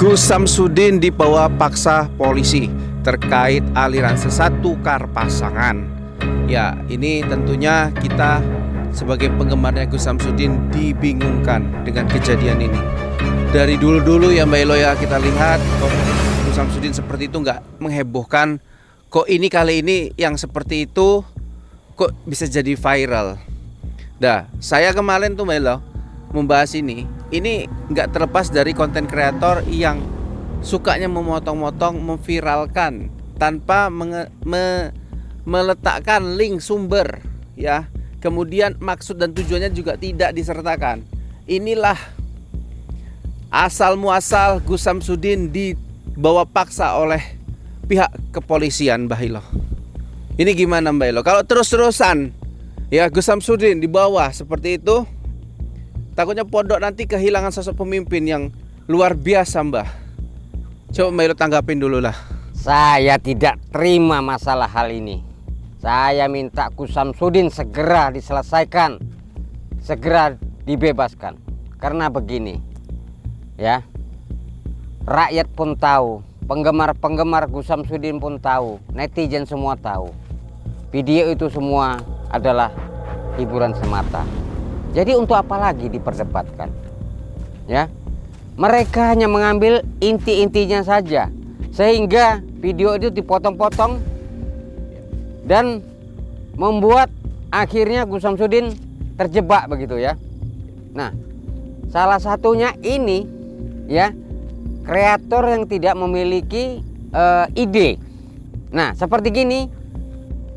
Gus Samsudin dibawa paksa polisi terkait aliran sesat tukar pasangan. Ya, ini tentunya kita sebagai penggemarnya Gus Samsudin dibingungkan dengan kejadian ini. Dari dulu-dulu ya Mbak Elo ya, kita lihat kok Gus Samsudin seperti itu nggak menghebohkan. Kok ini kali ini yang seperti itu kok bisa jadi viral. Nah, saya kemarin tuh Mbak Elo membahas ini nggak terlepas dari konten kreator yang sukanya memotong-motong, memviralkan tanpa meletakkan link sumber ya. Kemudian maksud dan tujuannya juga tidak disertakan. Inilah asal muasal Gus Samsudin dibawa paksa oleh pihak kepolisian Mbak Elo. Ini gimana Mbak Elo? Kalau terus-terusan ya Gus Samsudin dibawa seperti itu, takutnya pondok nanti kehilangan sosok pemimpin yang luar biasa Mbah. Coba Mbak Elo tanggapin dulu lah. Saya tidak terima masalah hal ini. Saya minta Gus Samsudin segera diselesaikan, segera dibebaskan. Karena begini, ya, rakyat pun tahu, penggemar-penggemar Gus Samsudin pun tahu, netizen semua tahu. Video itu semua adalah hiburan semata. Jadi untuk apa lagi diperdebatkan? Ya, mereka hanya mengambil inti-intinya saja, sehingga video itu dipotong-potong dan membuat akhirnya Gus Samsudin terjebak begitu ya. Nah, salah satunya ini ya, kreator yang tidak memiliki ide. Nah, seperti gini,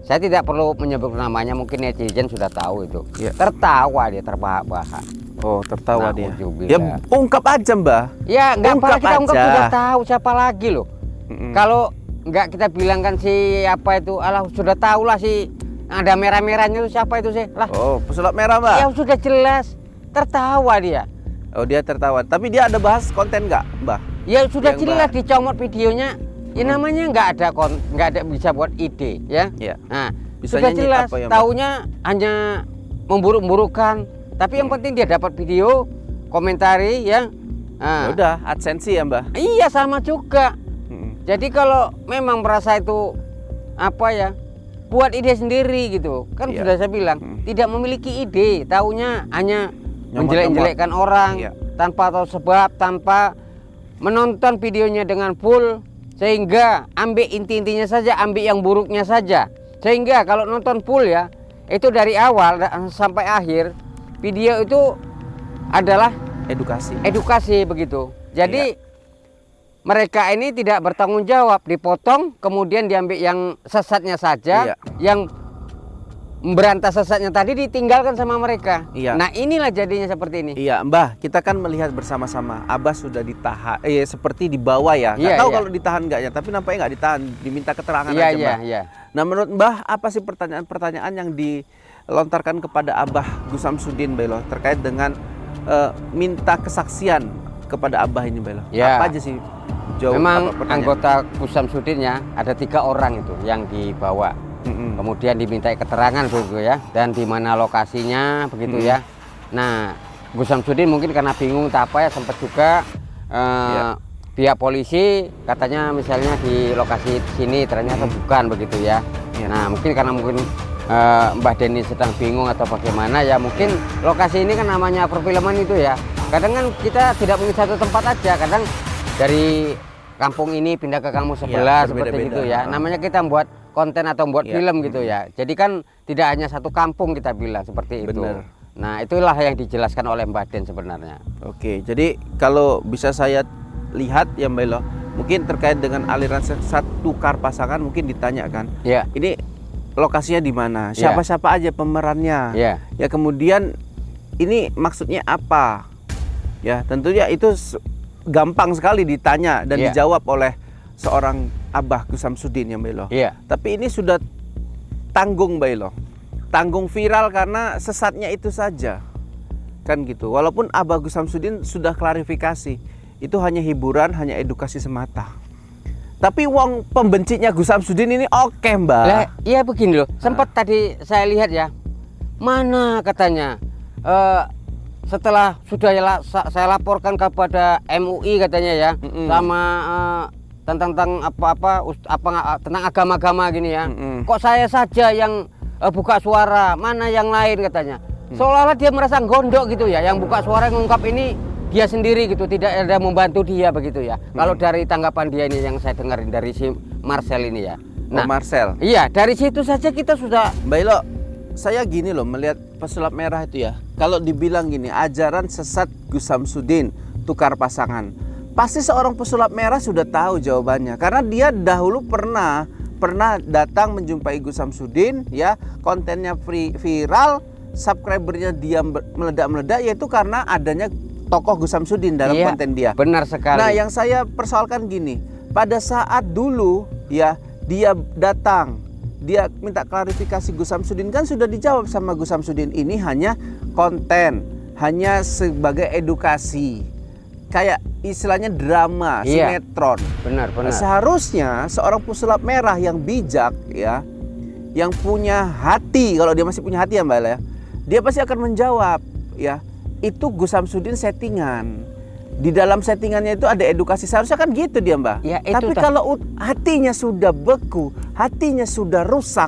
saya tidak perlu menyebut namanya, mungkin netizen sudah tahu itu. Ya. Tertawa dia, terbahak-bahak. Oh, tertawa dia. Nah, ya ungkap aja Mbah. Ya nggak apa kita ungkap, aja. sudah tahu siapa lagi loh. Kalau nggak kita bilang kan si apa itu, alah sudah tahu lah si ada merah-merahnya itu siapa itu sih lah. Oh, pesulap merah Mbak. Ya sudah jelas, tertawa dia. Oh, dia tertawa. Tapi dia ada bahas konten nggak Mbah? Ya sudah yang jelas dicomot videonya. Ya namanya nggak ada bisa buat ide ya. Iya. Nah, Bisanya sudah jelas apa ya, Mbak? taunya hanya memburuk-burukan. Tapi yang penting dia dapat video, komentari ya. Ya udah, AdSense ya Mbah. Iya sama juga. Jadi kalau memang merasa itu apa ya, buat ide sendiri gitu. Kan Iya. sudah saya bilang, tidak memiliki ide, taunya hanya menjelek-jelekkan orang tanpa tahu sebab, tanpa menonton videonya dengan full, sehingga ambil inti-intinya saja, ambil yang buruknya saja. Sehingga kalau nonton full ya, itu dari awal sampai akhir video itu adalah edukasi begitu. Jadi mereka ini tidak bertanggung jawab, dipotong, kemudian diambil yang sesatnya saja, yang memberantas sesatnya tadi ditinggalkan sama mereka. Nah inilah jadinya seperti ini. Iya Mbah, kita kan melihat bersama-sama Abah sudah ditahan, seperti dibawa ya. Nggak tahu kalau ditahan nggak ya, tapi nampaknya nggak ditahan, diminta keterangan aja Mbah. Nah menurut Mbah, apa sih pertanyaan-pertanyaan yang dilontarkan kepada Abah Gus Samsudin Mbah Elo terkait dengan minta kesaksian kepada Abah ini Mbah Elo? Apa aja sih? Memang anggota Gus Samsudin ya ada 3 orang itu yang dibawa, kemudian dimintai keterangan begitu ya, dan di mana lokasinya begitu ya. Nah Gus Samsudin mungkin karena bingung tak apa ya, sempat juga pihak polisi katanya misalnya di lokasi sini, ternyata bukan begitu ya. Nah mungkin karena Mbah Denny sedang bingung atau bagaimana ya, mungkin lokasi ini kan namanya perfilman itu ya, kadang kan kita tidak punya satu tempat aja, kadang dari kampung ini pindah ke kampung sebelah seperti itu ya. Namanya kita buat konten atau buat film gitu ya. Jadi kan tidak hanya satu kampung kita bilang seperti itu. Nah itulah yang dijelaskan oleh Mbak Den sebenarnya. Oke, jadi kalau bisa saya lihat ya Mbak Elo, mungkin terkait dengan aliran sesat tukar pasangan mungkin ditanyakan. Ya. Ini lokasinya di mana? Siapa-siapa aja pemerannya? Ya kemudian ini maksudnya apa? Ya tentunya itu gampang sekali ditanya dan dijawab oleh seorang Abah Gus Samsudin ya Mbak Elo. Tapi ini sudah tanggung Mbak Elo, tanggung viral karena sesatnya itu saja, kan gitu. Walaupun Abah Gus Samsudin sudah klarifikasi, itu hanya hiburan, hanya edukasi semata. Tapi wong pembencinya Gus Samsudin ini oke Mbak. Lah, iya begini loh, sempat tadi saya lihat ya, mana katanya setelah sudah saya laporkan kepada MUI katanya ya, sama tentang apa tentang agama-agama gini ya. Kok saya saja yang buka suara, mana yang lain katanya. Seolah-olah dia merasa gondok gitu ya, yang buka suara ngungkap ini dia sendiri gitu, tidak ada membantu dia begitu ya. Kalau dari tanggapan dia ini yang saya dengarin dari si Marcel ini ya. Nah, Marcel. Iya, dari situ saja kita sudah. Mbak Ilo, saya gini loh melihat pesulap merah itu ya. Kalau dibilang gini, ajaran sesat Gus Samsudin, tukar pasangan. Pasti seorang pesulap merah sudah tahu jawabannya, karena dia dahulu pernah datang menjumpai Gus Samsudin ya, kontennya viral, subscribernya dia meledak-meledak, yaitu karena adanya tokoh Gus Samsudin dalam konten dia. Benar sekali. Nah, yang saya persoalkan gini, pada saat dulu ya dia datang, dia minta klarifikasi Gus Samsudin, kan sudah dijawab sama Gus Samsudin, ini hanya konten, hanya sebagai edukasi, kayak istilahnya drama, sinetron. Benar. Seharusnya seorang pesulap merah yang bijak ya, yang punya hati, kalau dia masih punya hati ya Mbak ya, dia pasti akan menjawab ya, itu Gus Samsudin settingan. Di dalam settingannya itu ada edukasi, seharusnya kan gitu dia Mbak. Ya, tapi kalau hatinya sudah beku, hatinya sudah rusak,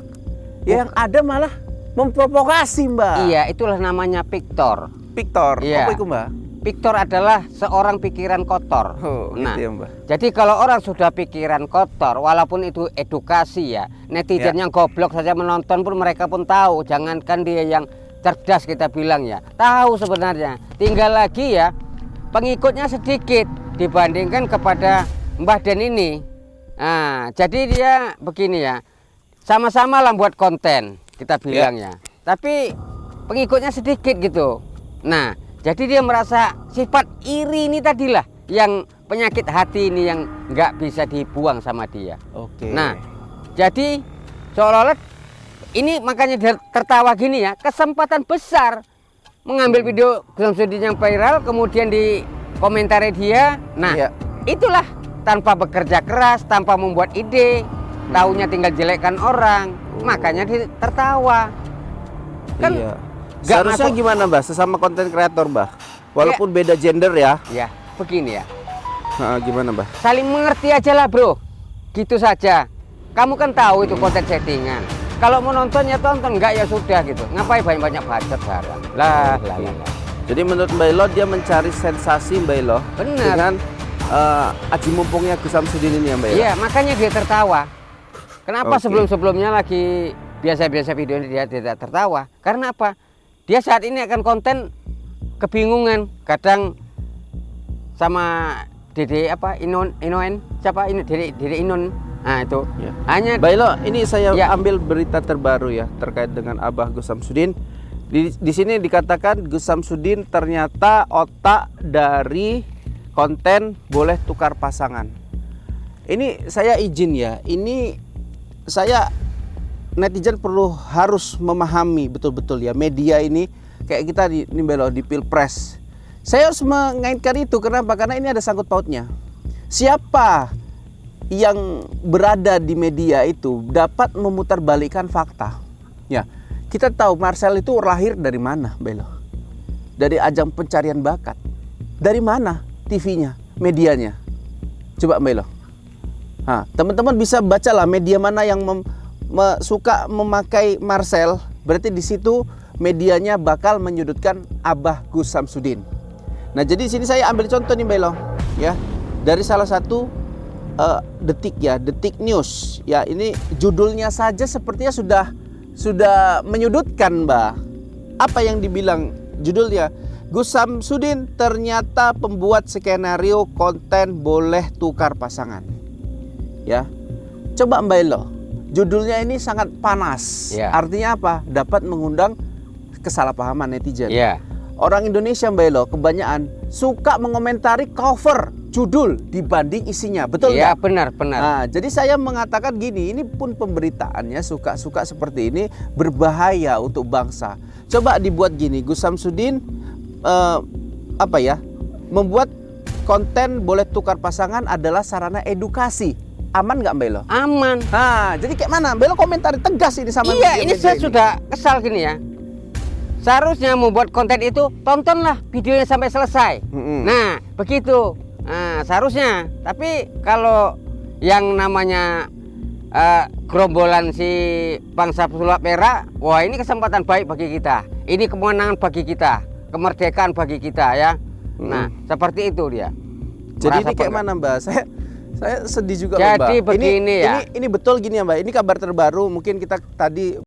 yang ada malah memprovokasi Mbak. Iya, itulah namanya Victor. Iya. Apa itu Mbak? Victor adalah seorang pikiran kotor. Nah, gitu ya, Mbak. Jadi kalau orang sudah pikiran kotor, walaupun itu edukasi ya, netizen yang goblok saja menonton pun mereka pun tahu. Jangankan dia yang cerdas kita bilang ya, tahu sebenarnya. Tinggal lagi ya, pengikutnya sedikit dibandingkan kepada Mbah Den ini. Nah, jadi dia begini ya, sama-sama lah buat konten kita bilangnya, tapi pengikutnya sedikit gitu. Nah, jadi dia merasa sifat iri ini tadilah yang penyakit hati ini yang nggak bisa dibuang sama dia. Oke. Nah, jadi seolah-olah ini makanya dia tertawa gini ya, kesempatan besar mengambil video Gus Samsudin yang viral, kemudian di komentari dia. Nah, itulah tanpa bekerja keras, tanpa membuat ide, taunya tinggal jelekkan orang, makanya dia tertawa. Kan seharusnya gimana Mbak, sesama konten kreator Mbak, walaupun beda gender ya. Ya, begini ya. Gimana Mbak? Saling mengerti aja lah bro, gitu saja. Kamu kan tahu itu konten settingan. Kalau mau nonton ya tonton, enggak ya sudah gitu. Ngapain banyak-banyak bacot barang. Lah. Jadi menurut Mbak Ilo dia mencari sensasi Mbak Ilo. Benar. Dengan aji mumpungnya Gus Samsudin ini ya Mbak Ilo. Iya, makanya dia tertawa. Kenapa sebelum-sebelumnya lagi biasa-biasa video ini dia tidak tertawa? Karena apa? Dia saat ini akan konten kebingungan, kadang sama Dede Inoen siapa ini Dede Inon. Nah itu hanya Mbak Ilo, ini saya ambil berita terbaru ya terkait dengan Abah Gus Samsudin. Di sini dikatakan Gus Samsudin ternyata otak dari konten boleh tukar pasangan. Ini saya izin ya, ini saya netizen harus memahami betul-betul ya, media ini kayak kita di Mbak Ilo, di Pilpres. Saya harus mengaitkan itu, kenapa? Karena ini ada sangkut pautnya. Siapa yang berada di media itu dapat memutarbalikkan fakta. Ya, kita tahu Marcel itu lahir dari mana, Mbak Ilo? Dari ajang pencarian bakat. Dari mana TV-nya, medianya? Coba Mbak Ilo. Nah, teman-teman bisa bacalah media mana yang suka memakai Marcel, berarti di situ medianya bakal menyudutkan Abah Gus Samsudin. Nah, jadi di sini saya ambil contoh nih Mbak Ilo, ya, dari salah satu Detik ya, Detik News. Ya, ini judulnya saja sepertinya sudah menyudutkan, Mbak. Apa yang dibilang judulnya? Gus Samsudin ternyata pembuat skenario konten boleh tukar pasangan. Ya, coba Mbak Ilo. Judulnya ini sangat panas. Artinya apa? Dapat mengundang kesalahpahaman netizen. Orang Indonesia Mbak Ilo kebanyakan suka mengomentari cover judul dibanding isinya. Betul nggak? Benar. Nah, jadi saya mengatakan gini, ini pun pemberitaannya suka-suka seperti ini berbahaya untuk bangsa. Coba dibuat gini, Gus Samsudin membuat konten boleh tukar pasangan adalah sarana edukasi. Aman nggak Mbak Ilo? Aman. Nah, jadi kayak mana? Mbak Ilo komentari tegas ini sama ini saya sudah kesal gini ya. seharusnya membuat konten itu tontonlah videonya sampai selesai. Nah, begitu. Nah, seharusnya. Tapi kalau yang namanya gerombolan si bangsa sulap merah, wah ini kesempatan baik bagi kita. Ini kemenangan bagi kita, kemerdekaan bagi kita ya. Nah, seperti itu dia. Jadi ini kayak mana Mbak? Saya sedih juga loh, Mbak. Jadi begini ya. Ini betul gini ya Mbak. Ini kabar terbaru, mungkin kita tadi